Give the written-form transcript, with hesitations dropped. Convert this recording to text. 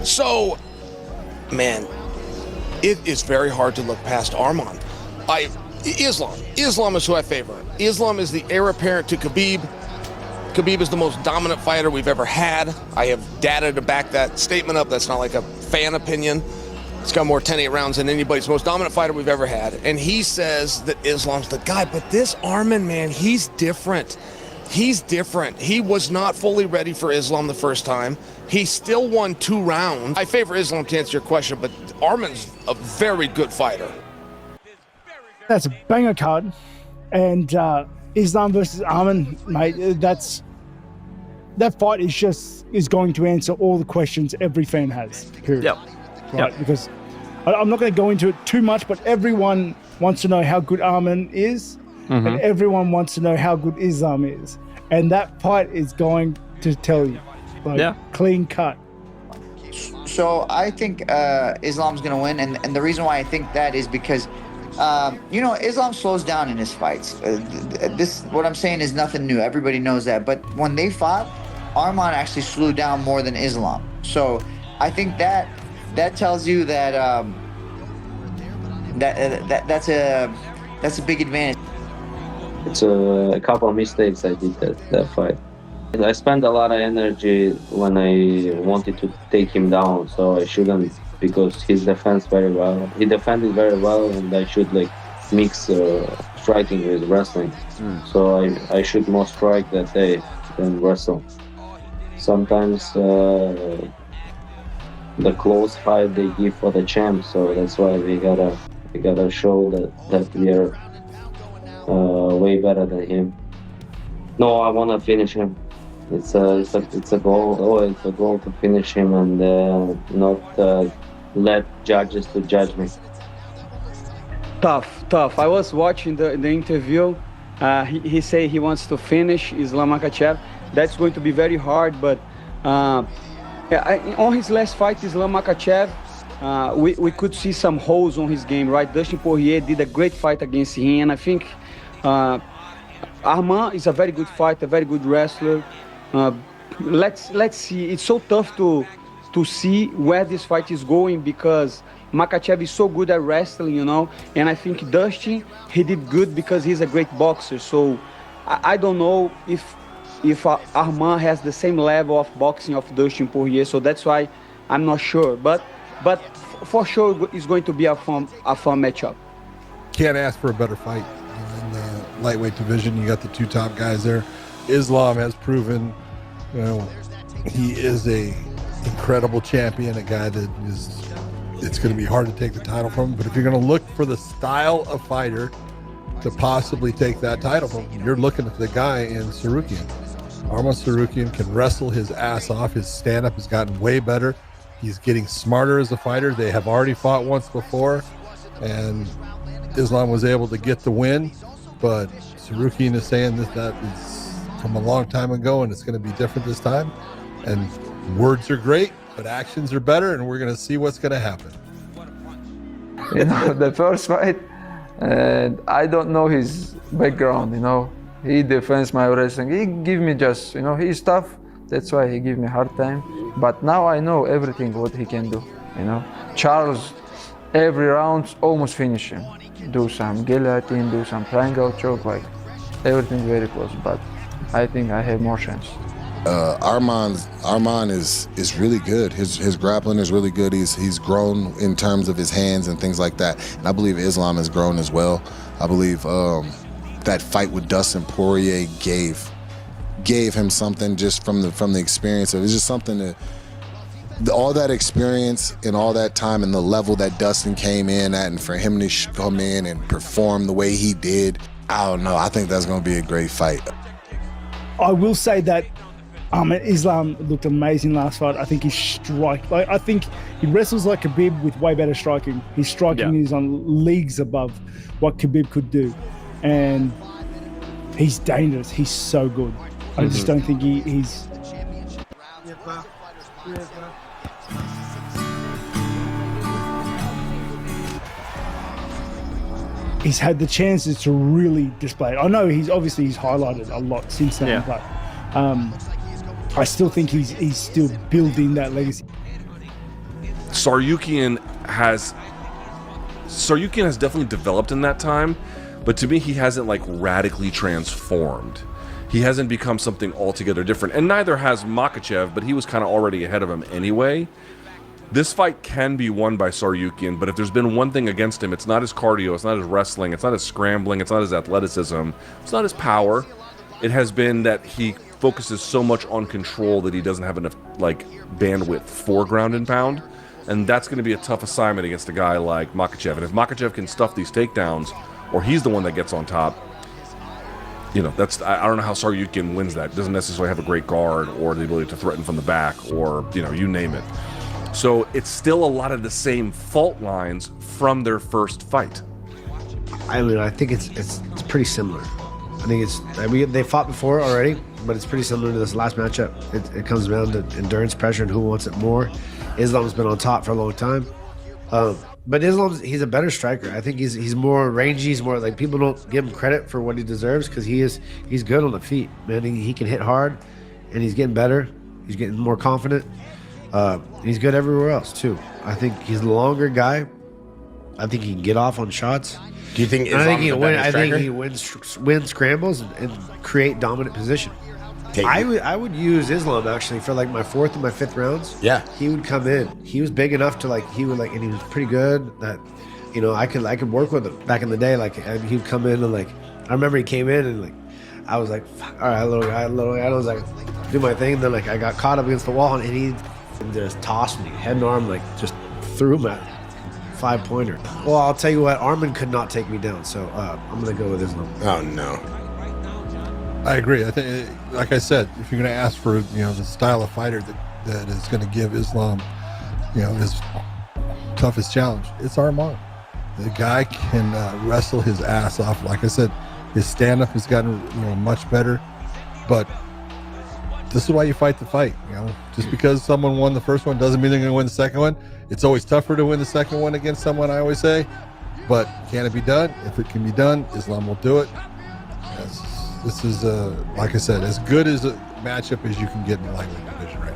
So, man, it is very hard to look past Arman. Islam is who I favor. Islam is the heir apparent to Khabib. Khabib is the most dominant fighter we've ever had. I have data to back that statement up. That's not like a fan opinion. It's got more 10-8 rounds than anybody. It's the most dominant fighter we've ever had. And he says that Islam's the guy. But this Arman, man, he's different. He's different. He was not fully ready for Islam the first time. He still won 2 rounds. I favor Islam to answer your question, but Arman's a very good fighter. That's a banger card. And Islam versus Arman, mate, that fight is going to answer all the questions every fan has. Period. Yep. Right? Because I'm not going to go into it too much, but everyone wants to know how good Arman is, and everyone wants to know how good Islam is. And that fight is going to tell you. Clean cut. So I think Islam's going to win. And the reason why I think that is because, Islam slows down in his fights. What I'm saying is nothing new. Everybody knows that. But when they fought, Arman actually slowed down more than Islam. So I think that tells you that that's a big advantage. It's a couple of mistakes I did that fight. I spent a lot of energy when I wanted to take him down, so I shouldn't, because he defends very well. He defended very well, and I should mix striking with wrestling. So I should more strike that day than wrestle. Sometimes the close fight they give for the champ, so that's why we gotta show that we are way better than him. No, I wanna finish him. It's a goal. Oh, it's a goal to finish him and not let judges to judge me. Tough. I was watching the interview. He say he wants to finish Islam Makhachev. That's going to be very hard, but on his last fight, Islam Makhachev, we could see some holes on his game, right? Dustin Poirier did a great fight against him, and I think Arman is a very good fighter, a very good wrestler. Let's see. It's so tough to see where this fight is going, because Makhachev is so good at wrestling, and I think Dustin, he did good because he's a great boxer. So I don't know if Arman has the same level of boxing of Dustin Poirier, so that's why I'm not sure. But for sure, it's going to be a fun matchup. Can't ask for a better fight in the lightweight division. You got the 2 top guys there. Islam has proven, he is a incredible champion, a guy that it's going to be hard to take the title from him. But if you're going to look for the style of fighter to possibly take that title from him, you're looking at the guy in Tsarukyan. Arman Tsarukyan can wrestle his ass off. His stand-up has gotten way better. He's getting smarter as a fighter. They have already fought once before, and Islam was able to get the win. But Tsarukyan is saying that is from a long time ago, and it's going to be different this time. And words are great, but actions are better, and we're going to see what's going to happen. The first fight, and I don't know his background, He defends my wrestling. He give me just, he's tough. That's why he give me a hard time. But now I know everything what he can do, Charles, every round almost finish him. Do some guillotine, do some triangle choke, everything very close. But I think I have more chance. Arman is really good. His grappling is really good. He's grown in terms of his hands and things like that. And I believe Islam has grown as well. I believe that fight with Dustin Poirier gave him something just from the experience of it. It's just something that all that experience and all that time and the level that Dustin came in at, and for him to come in and perform the way he did, I don't know. I think that's going to be a great fight. I will say that Islam looked amazing last fight. I think his strike, I think he wrestles like Khabib with way better striking. His striking is on leagues above what Khabib could do. And he's dangerous. He's so good. I just don't think he's... He's had the chances to really display it. I know he's highlighted a lot since then, but I still think he's still building that legacy. Tsarukyan has definitely developed in that time, but to me he hasn't like radically transformed. He hasn't become something altogether different, and neither has Makhachev, but he was kind of already ahead of him anyway. This fight can be won by Tsarukyan, but if there's been one thing against him, it's not his cardio, it's not his wrestling, it's not his scrambling, it's not his athleticism, it's not his power. It has been that he focuses so much on control that he doesn't have enough like bandwidth for ground and pound, and that's going to be a tough assignment against a guy like Makhachev. And if Makhachev can stuff these takedowns, or he's the one that gets on top, you know, that's, I don't know how Tsarukyan wins that. Doesn't necessarily have a great guard or the ability to threaten from the back, or, you know, you name it. So it's still a lot of the same fault lines from their first fight. I mean, I think it's pretty similar. I think they fought before already, but it's pretty similar to this last matchup. It comes down to endurance pressure and who wants it more. Islam's been on top for a long time. But he's a better striker. I think he's more rangy. He's more like, people don't give him credit for what he deserves, because he's good on the feet, man. He can hit hard, and he's getting better. He's getting more confident. He's good everywhere else too. I think he's a longer guy. I think he can get off on shots. Do you think I think he win. I think he wins? wins scrambles and create dominant position. I would use Islam actually for like my 4th and my 5th rounds. Yeah, he would come in. He was big enough to like, and he was pretty good that, you know, I could work with him back in the day. Like, he'd come in and like, I remember he came in and like, I was like, all right, little guy. I was like, do my thing. Then like I got caught up against the wall, and he just tossed me head and arm, like just threw him at 5-pointer. Well, I'll tell you what, Arman could not take me down, so I'm gonna go with Islam. Oh no. I agree. I think, like I said, if you're going to ask for, you know, the style of fighter that is going to give Islam, you know, his toughest challenge, it's Arman. The guy can wrestle his ass off. Like I said, his stand-up has gotten, you know, much better. But this is why you fight the fight. You know, just because someone won the first one doesn't mean they're going to win the second one. It's always tougher to win the second one against someone, I always say. But can it be done? If it can be done, Islam will do it. This is, like I said, as good as a matchup as you can get in the lightweight division right